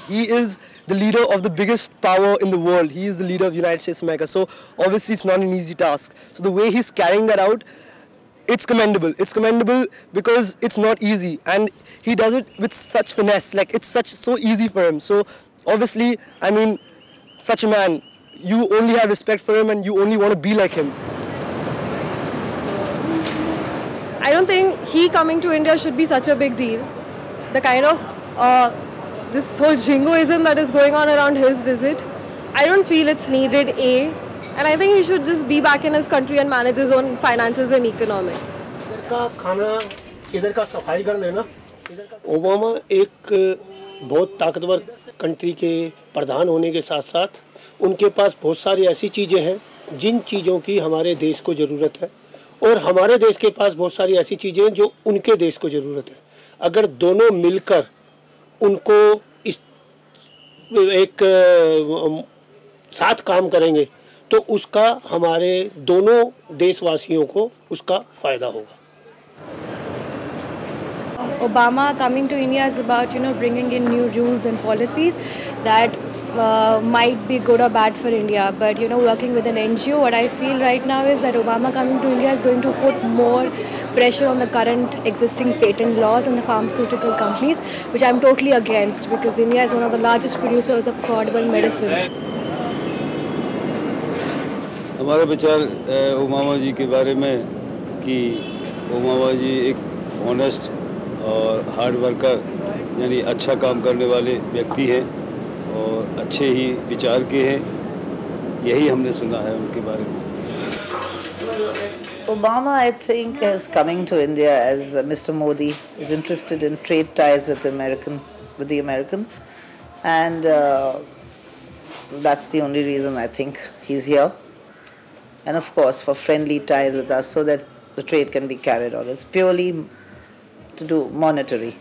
He is the leader of the biggest power in the world. He is the leader of United States of America. So obviously it's not an easy task. So the way he's carrying that out, it's commendable. It's commendable because it's not easy, and he does it with such finesse. Like it's so easy for him. So obviously, I mean, such a man, you only have respect for him, and you only want to be like him. I don't think he coming to India should be such a big deal. The kind of this whole jingoism that is going on around his visit, I don't feel it's needed, A. And I think he should just be back in his country and manage his own finances and economics. Obama एक बहुत ताकतवर country के प्रधान होने के साथ साथ उनके पास बहुत सारी ऐसी चीज़ें हैं जिन चीज़ों की हमारे देश को ज़रूरत है, और हमारे देश के पास बहुत सारी ऐसी चीज़ें हैं जो उनके देश को ज़रूरत है। अगर दोनों मिलकर उनको इस एक साथ काम करेंगे तो उसका हमारे दोनों देशवासियों को उसका फ़ायदा होगा। Obama coming to India is about, bringing in new rules and policies that might be good or bad for India. But, working with an NGO, what I feel right now is that Obama coming to India is going to put more pressure on the current existing patent laws and the pharmaceutical companies, which I'm totally against, because India is one of the largest producers of affordable medicines. हमारा विचार Obama जी के बारे में कि Obama जी एक honest और hard worker यानी अच्छा काम करने वाले व्यक्ति हैं और अच्छे ही विचार के हैं, यही हमने सुना है उनके बारे में। Obama, I think, is coming to India as Mr. Modi is interested in trade ties with the Americans, and that's the only reason I think he's here. And of course, for friendly ties with us, so that the trade can be carried on. It's purely to do monetary.